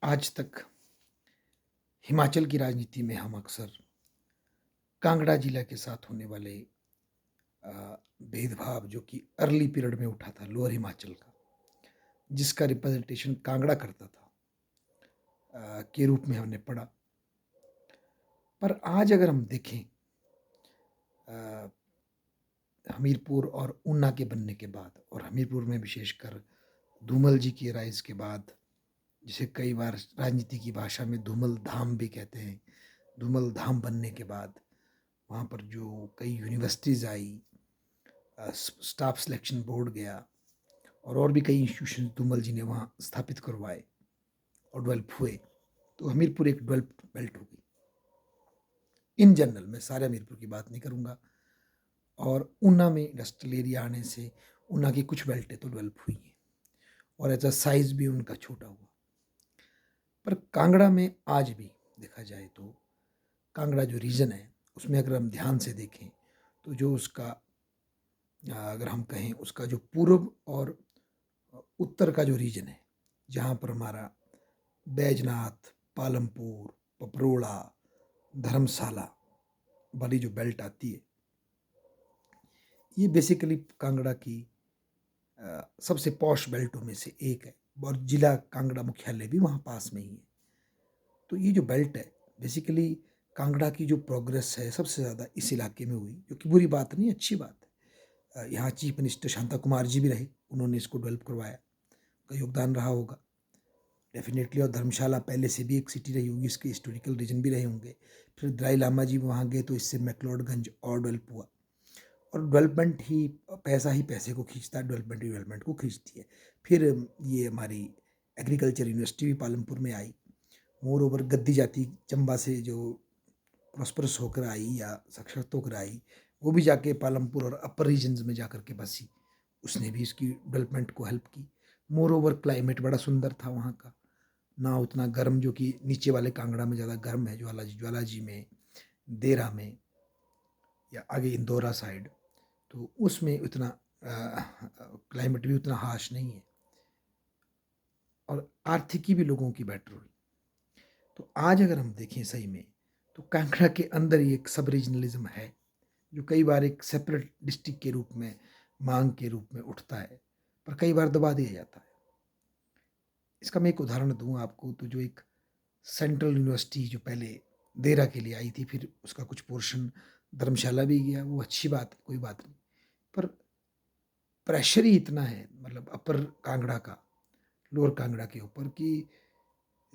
आज तक हिमाचल की राजनीति में हम अक्सर कांगड़ा जिला के साथ होने वाले अ, भेदभाव जो कि अर्ली पीरियड में उठा था लोअर हिमाचल का, जिसका रिप्रेजेंटेशन कांगड़ा करता था के रूप में हमने पढ़ा। पर आज अगर हम देखें अ, हमीरपुर और ऊना के बनने के बाद और हमीरपुर में विशेषकर धूमल जी की राइज़ के बाद, जिसे कई बार राजनीति की भाषा में धूमल धाम भी कहते हैं। धूमल धाम बनने के बाद वहाँ पर जो कई यूनिवर्सिटीज़ आई, स्टाफ सिलेक्शन बोर्ड गया और भी कई इंस्टीट्यूशन धूमल जी ने वहाँ स्थापित करवाए और डेवलप हुए। तो हमीरपुर एक डेवलप्ड बेल्ट हो गई। इन जनरल मैं सारे हमीरपुर की बात नहीं करूँगा। और ऊना में इंडस्ट्रियल एरिया आने से ऊना की कुछ बेल्टें तो डेवलप हुई हैं और एज अ साइज़ भी उनका छोटा हुआ। पर कांगड़ा में आज भी देखा जाए तो कांगड़ा जो रीजन है उसमें अगर हम ध्यान से देखें तो जो उसका अगर हम कहें उसका जो पूर्व और उत्तर का जो रीजन है, जहाँ पर हमारा बैजनाथ, पालमपुर, पपरोड़ा, धर्मशाला वाली जो बेल्ट आती है, ये बेसिकली कांगड़ा की सबसे पॉश बेल्टों में से एक है और जिला कांगड़ा मुख्यालय भी वहाँ पास में ही है। तो ये जो बेल्ट है बेसिकली कांगड़ा की जो प्रोग्रेस है सबसे ज़्यादा इस इलाके में हुई, जो कि बुरी बात नहीं, अच्छी बात है। यहाँ चीफ मिनिस्टर शांता कुमार जी भी रहे, उन्होंने इसको डेवलप करवाया, का योगदान रहा होगा डेफिनेटली। और धर्मशाला पहले से भी एक सिटी रही होगी, इसके हिस्टोरिकल रीजन भी रहे होंगे। फिर दलाई लामा जी वहाँ गए तो इससे मैक्लोडगंज और डेवलप हुआ। और डेवलपमेंट ही पैसे को खींचता है, डेवलपमेंट ही डेवलपमेंट को खींचती है। फिर ये हमारी एग्रीकल्चर यूनिवर्सिटी भी पालमपुर में आई। मोर ओवर गद्दी जाति चंबा से जो प्रॉस्परस होकर आई या साक्षरत होकर आई, वो भी जाके पालमपुर और अपर रीजन्स में जाकर के बसी, उसने भी इसकी डेवलपमेंट को हेल्प की। मोर ओवर क्लाइमेट बड़ा सुंदर था वहाँ का, ना उतना गर्म जो कि नीचे वाले कांगड़ा में ज़्यादा गर्म है, ज्वालाजी में, देरा में या आगे इंदौरा साइड, तो उसमें उतना क्लाइमेट भी उतना हार्श नहीं है और आर्थिकी भी लोगों की बेटर हुई। तो आज अगर हम देखें सही में तो कांगड़ा के अंदर ही एक सब रीजनलिज्म है, जो कई बार एक सेपरेट डिस्ट्रिक्ट के रूप में, मांग के रूप में उठता है, पर कई बार दबा दिया जाता है। इसका मैं एक उदाहरण दूँ आपको, तो जो एक सेंट्रल यूनिवर्सिटी जो पहले देरा के लिए आई थी, फिर उसका कुछ पोर्शन धर्मशाला भी गया, वो अच्छी बात है, कोई बात नहीं। पर प्रेशर ही इतना है मतलब अपर कांगड़ा का लोअर कांगड़ा के ऊपर कि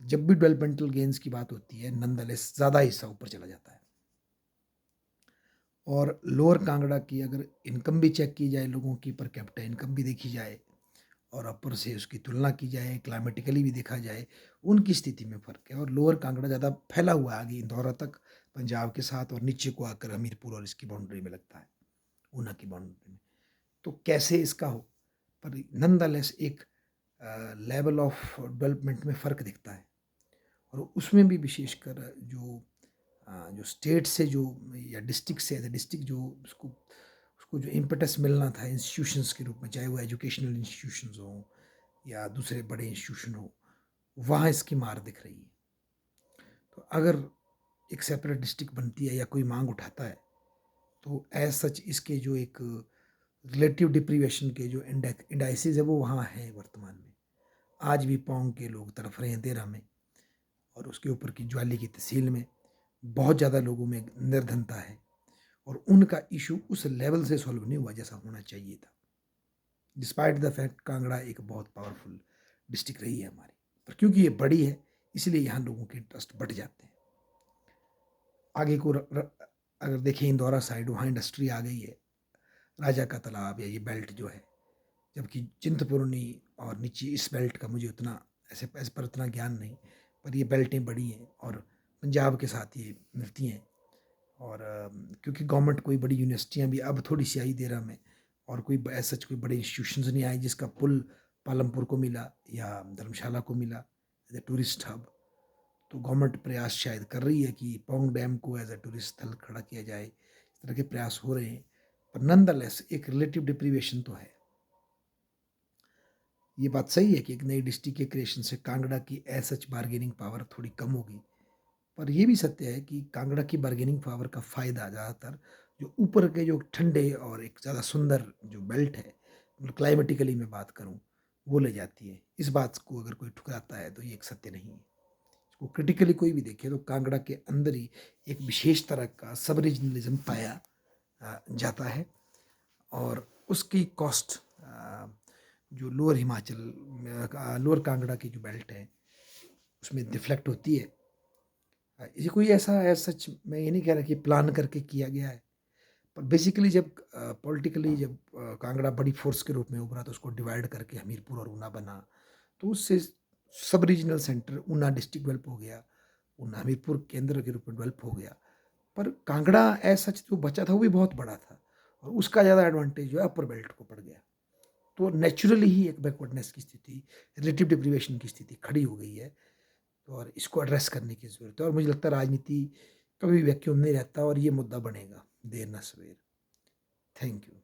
जब भी डेवलपमेंटल गेन्स की बात होती है नंदलेस ज़्यादा हिस्सा ऊपर चला जाता है। और लोअर कांगड़ा की अगर इनकम भी चेक की जाए, लोगों की पर कैपिटा इनकम भी देखी जाए और अपर से उसकी तुलना की जाए, क्लाइमेटिकली भी देखा जाए, उनकी स्थिति में फ़र्क है। और लोअर कांगड़ा ज़्यादा फैला हुआ है आगे इंदौरा तक पंजाब के साथ, और नीचे को आकर हमीरपुर और इसकी बाउंड्री में लगता है, ऊना की बाउंड्री में। तो कैसे इसका हो, पर नॉनदलेस एक लेवल ऑफ डेवलपमेंट में फ़र्क दिखता है। और उसमें भी विशेषकर जो स्टेट से जो या डिस्ट्रिक्ट से, एज ए डिस्ट्रिक्ट जो उसको उसको जो इम्पेटस मिलना था इंस्टीट्यूशंस के रूप में, चाहे वो एजुकेशनल इंस्टीट्यूशंस हों या दूसरे बड़े इंस्टीट्यूशन हो, वहाँ इसकी मार दिख रही है। तो अगर एक सेपरेट डिस्ट्रिक्ट बनती है या कोई मांग उठाता है, तो एज सच इसके जो एक रिलेटिव डिप्रीवेशन के जो इंडाइसिस है वो वहाँ हैं वर्तमान में। आज भी पौंग के लोग तड़फ रहे हैं देरा में, और उसके ऊपर की ज्वाली की तहसील में बहुत ज़्यादा लोगों में निर्धनता है और उनका इशू उस लेवल से सॉल्व नहीं हुआ जैसा होना चाहिए था। डिस्पाइट द फैक्ट कांगड़ा एक बहुत पावरफुल डिस्ट्रिक्ट रही है हमारी, पर क्योंकि ये बड़ी है इसलिए यहाँ लोगों के इंटरेस्ट बढ़ जाते हैं। आगे को अगर देखें इंदौरा साइड, वहाँ इंडस्ट्री आ गई है, राजा का तालाब या ये बेल्ट जो है, जबकि चिंतपूर्णी और नीचे इस बेल्ट का मुझे उतना ऐसे पर उतना ज्ञान नहीं, पर ये बेल्टें बड़ी हैं और पंजाब के साथ ये मिलती हैं। और क्योंकि गवर्नमेंट कोई बड़ी यूनिवर्सिटियाँ भी अब थोड़ी सी आई देरा में, और कोई ऐसा कोई बड़े इंस्टीट्यूशंस नहीं आए जिसका पुल पालमपुर को मिला या धर्मशाला को मिला एज ए टूरिस्ट हब। तो गवर्नमेंट प्रयास शायद कर रही है कि पौंग डैम को एज ए टूरिस्ट स्थल खड़ा किया जाए, इस तरह के प्रयास हो रहे हैं, पर नंदलेस एक रिलेटिव डिप्रीवेशन तो है। ये बात सही है कि एक नई डिस्ट्रिक्ट के क्रिएशन से कांगड़ा की एज़ सच बार्गेनिंग पावर थोड़ी कम होगी। पर ये भी सत्य है कि कांगड़ा की बार्गेनिंग पावर का फ़ायदा ज़्यादातर जो ऊपर के जो ठंडे और एक ज़्यादा सुंदर जो बेल्ट है, मतलब क्लाइमेटिकली मैं बात करूँ, वो ले जाती है। इस बात को अगर कोई ठुकराता है तो ये एक सत्य नहीं है। इसको क्रिटिकली कोई भी देखे तो कांगड़ा के अंदर ही एक विशेष तरह का सब रीजनलिज़्म पाया जाता है और उसकी कॉस्ट जो लोअर हिमाचल में लोअर कांगड़ा की जो बेल्ट है, उसमें रिफ्लेक्ट होती है। ये कोई ऐसा एज़ सच मैं ये नहीं कह रहा कि प्लान करके किया गया है। पर बेसिकली जब पॉलिटिकली जब कांगड़ा बड़ी फ़ोर्स के रूप में उभरा तो उसको डिवाइड करके हमीरपुर और ऊना बना। तो उससे सब regional centre Una district develop हो गया। ऊना हमीरपुर केंद्र के रूप में डेवलप हो गया। पर कांगड़ा एज़ सच जो बचा था वो भी बहुत बड़ा था और उसका ज़्यादा एडवांटेज जो है अपर बेल्ट को पड़ गया। तो नेचुरली ही एक बैकवर्डनेस की स्थिति, रिलेटिव डिप्रीवेशन की स्थिति खड़ी हो गई है और इसको एड्रेस करने की ज़रूरत है और मुझे लगता है राजनीति कभी वैक्यूम नहीं रहता और ये मुद्दा बनेगा, देर ना सवेर। Thank you.